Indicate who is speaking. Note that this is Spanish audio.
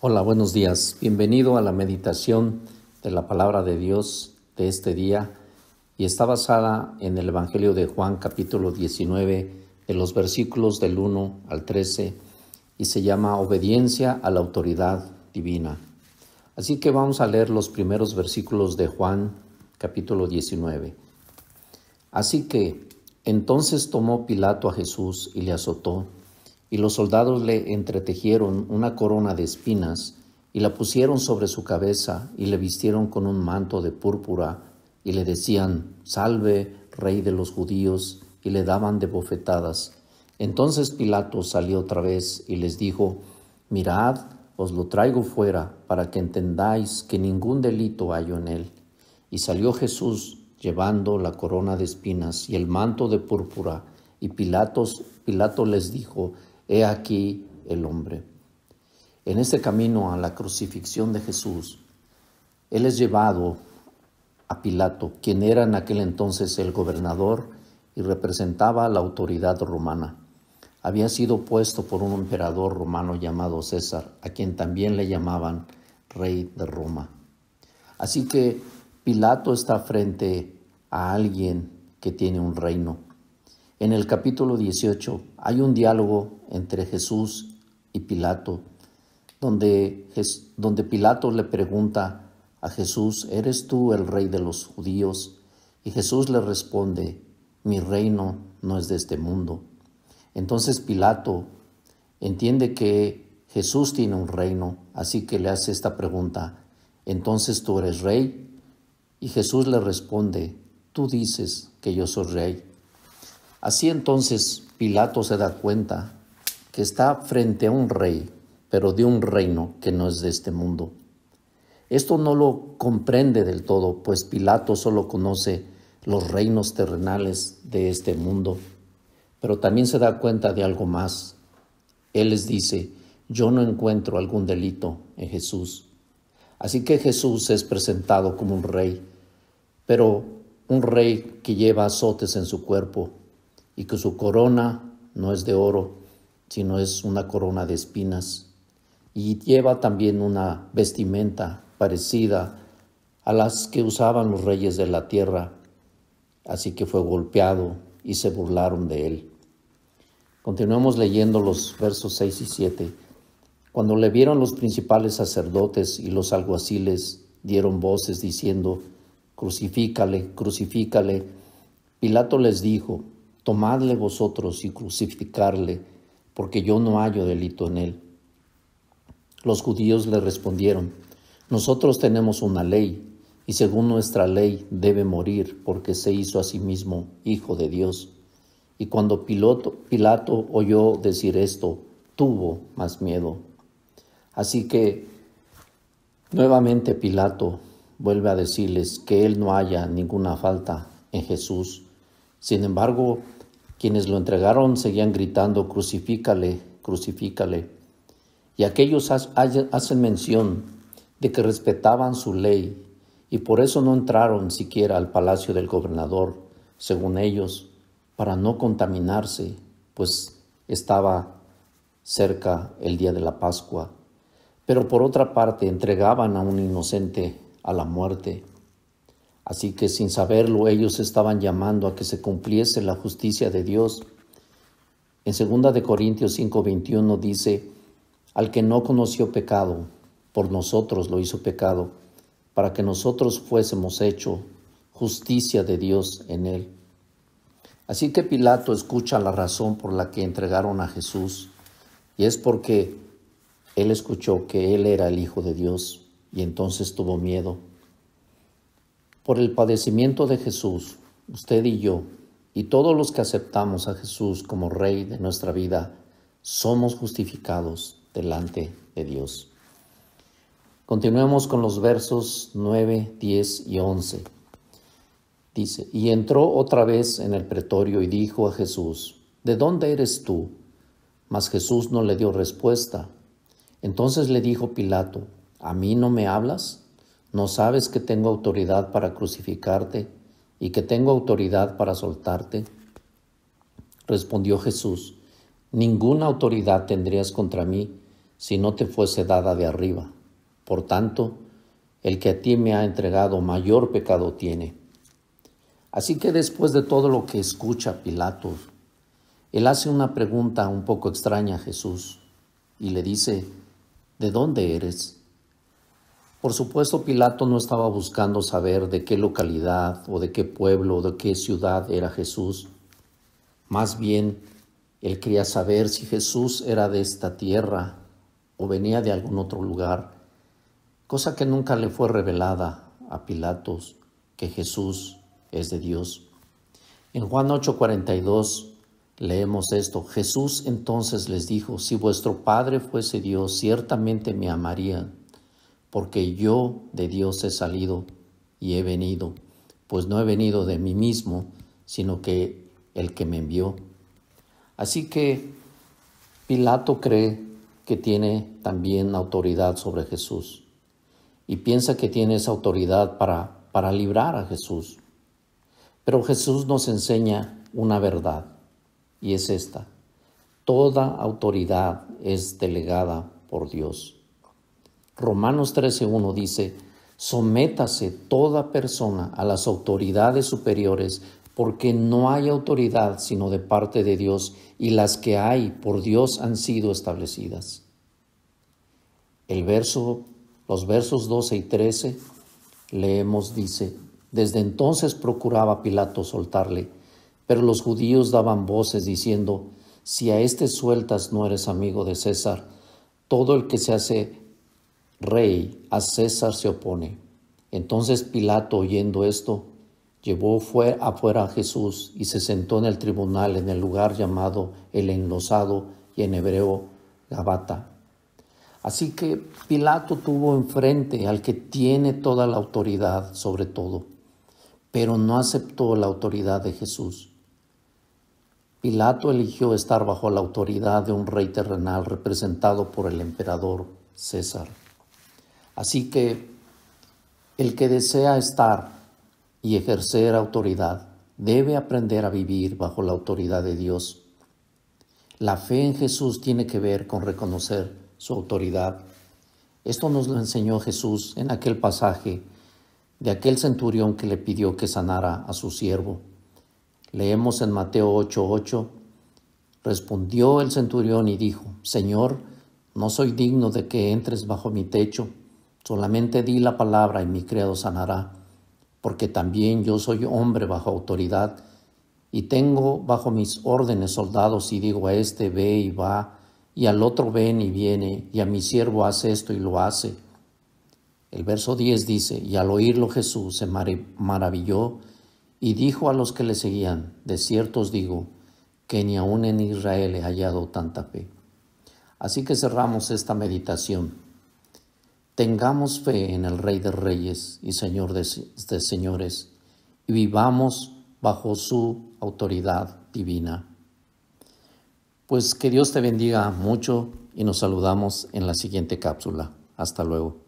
Speaker 1: Hola, buenos días. Bienvenido a la meditación de la palabra de Dios de este día y está basada en el Evangelio de Juan, capítulo 19, de los versículos del 1 al 13 y se llama Obediencia a la autoridad divina. Así que vamos a leer los primeros versículos de Juan, capítulo 19. Así que entonces tomó Pilato a Jesús y le azotó. Y los soldados le entretejieron una corona de espinas y la pusieron sobre su cabeza y le vistieron con un manto de púrpura y le decían, Salve, Rey de los judíos, y le daban de bofetadas. Entonces Pilato salió otra vez y les dijo, Mirad, os lo traigo fuera para que entendáis que ningún delito hallo en él. Y salió Jesús llevando la corona de espinas y el manto de púrpura, y Pilato les dijo, He aquí el hombre. En este camino a la crucifixión de Jesús, él es llevado a Pilato, quien era en aquel entonces el gobernador y representaba la autoridad romana. Había sido puesto por un emperador romano llamado César, a quien también le llamaban Rey de Roma. Así que Pilato está frente a alguien que tiene un reino. En el capítulo 18 hay un diálogo entre Jesús y Pilato, donde Pilato le pregunta a Jesús, ¿eres tú el rey de los judíos? Y Jesús le responde, mi reino no es de este mundo. Entonces Pilato entiende que Jesús tiene un reino, así que le hace esta pregunta, ¿entonces tú eres rey? Y Jesús le responde, tú dices que yo soy rey. Así entonces Pilato se da cuenta que está frente a un rey, pero de un reino que no es de este mundo. Esto no lo comprende del todo, pues Pilato solo conoce los reinos terrenales de este mundo, pero también se da cuenta de algo más. Él les dice, yo no encuentro algún delito en Jesús. Así que Jesús es presentado como un rey, pero un rey que lleva azotes en su cuerpo, y que su corona no es de oro, sino es una corona de espinas. Y lleva también una vestimenta parecida a las que usaban los reyes de la tierra. Así que fue golpeado y se burlaron de él. Continuamos leyendo los versos 6 y 7. Cuando le vieron los principales sacerdotes y los alguaciles, dieron voces diciendo, crucifícale, crucifícale. Pilato les dijo, tomadle vosotros y crucificarle, porque yo no hallo delito en él. Los judíos le respondieron, nosotros tenemos una ley, y según nuestra ley debe morir, porque se hizo a sí mismo hijo de Dios. Y cuando Pilato oyó decir esto, tuvo más miedo. Así que nuevamente Pilato vuelve a decirles que él no halla ninguna falta en Jesús. Sin embargo, quienes lo entregaron seguían gritando, crucifícale, crucifícale. Y aquellos hacen mención de que respetaban su ley y por eso no entraron siquiera al palacio del gobernador, según ellos, para no contaminarse, pues estaba cerca el día de la Pascua. Pero por otra parte entregaban a un inocente a la muerte. Así que sin saberlo ellos estaban llamando a que se cumpliese la justicia de Dios. En 2 Corintios 5:21 dice, al que no conoció pecado, por nosotros lo hizo pecado, para que nosotros fuésemos hecho justicia de Dios en él. Así que Pilato escucha la razón por la que entregaron a Jesús, y es porque él escuchó que él era el Hijo de Dios, y entonces tuvo miedo. Por el padecimiento de Jesús, usted y yo, y todos los que aceptamos a Jesús como Rey de nuestra vida, somos justificados delante de Dios. Continuemos con los versos 9, 10 y 11. Dice, y entró otra vez en el pretorio y dijo a Jesús, ¿de dónde eres tú? Mas Jesús no le dio respuesta. Entonces le dijo Pilato, ¿a mí no me hablas? ¿No sabes que tengo autoridad para crucificarte y que tengo autoridad para soltarte? Respondió Jesús, ninguna autoridad tendrías contra mí si no te fuese dada de arriba. Por tanto, el que a ti me ha entregado mayor pecado tiene. Así que después de todo lo que escucha Pilato, él hace una pregunta un poco extraña a Jesús y le dice: ¿de dónde eres? Por supuesto, Pilato no estaba buscando saber de qué localidad o de qué pueblo o de qué ciudad era Jesús. Más bien, él quería saber si Jesús era de esta tierra o venía de algún otro lugar, cosa que nunca le fue revelada a Pilatos, que Jesús es de Dios. En Juan 8:42 leemos esto: Jesús entonces les dijo: si vuestro Padre fuese Dios, ciertamente me amarían, porque yo de Dios he salido y he venido, pues no he venido de mí mismo, sino que el que me envió. Así que Pilato cree que tiene también autoridad sobre Jesús y piensa que tiene esa autoridad para librar a Jesús. Pero Jesús nos enseña una verdad, y es esta: toda autoridad es delegada por Dios. Romanos 13:1 dice: sométase toda persona a las autoridades superiores, porque no hay autoridad sino de parte de Dios, y las que hay por Dios han sido establecidas. Los versos 12 y 13 leemos, dice: desde entonces procuraba Pilato soltarle, pero los judíos daban voces diciendo: si a este sueltas, no eres amigo de César. Todo el que se hace rey a César se opone. Entonces Pilato, oyendo esto, llevó afuera a Jesús y se sentó en el tribunal, en el lugar llamado el Enlosado, y en hebreo Gabata. Así que Pilato tuvo enfrente al que tiene toda la autoridad sobre todo, pero no aceptó la autoridad de Jesús. Pilato eligió estar bajo la autoridad de un rey terrenal representado por el emperador César. Así que el que desea estar y ejercer autoridad debe aprender a vivir bajo la autoridad de Dios. La fe en Jesús tiene que ver con reconocer su autoridad. Esto nos lo enseñó Jesús en aquel pasaje de aquel centurión que le pidió que sanara a su siervo. Leemos en Mateo 8:8: respondió el centurión y dijo: Señor, no soy digno de que entres bajo mi techo, solamente di la palabra y mi criado sanará, porque también yo soy hombre bajo autoridad y tengo bajo mis órdenes soldados, y digo a este: ve y va, y al otro: ven y viene, y a mi siervo: haz esto, y lo hace. El verso 10 dice: y al oírlo Jesús se maravilló y dijo a los que le seguían: de cierto os digo que ni aun en Israel he hallado tanta fe. Así que cerramos esta meditación. Tengamos fe en el Rey de Reyes y Señor de Señores, y vivamos bajo su autoridad divina. Pues que Dios te bendiga mucho, y nos saludamos en la siguiente cápsula. Hasta luego.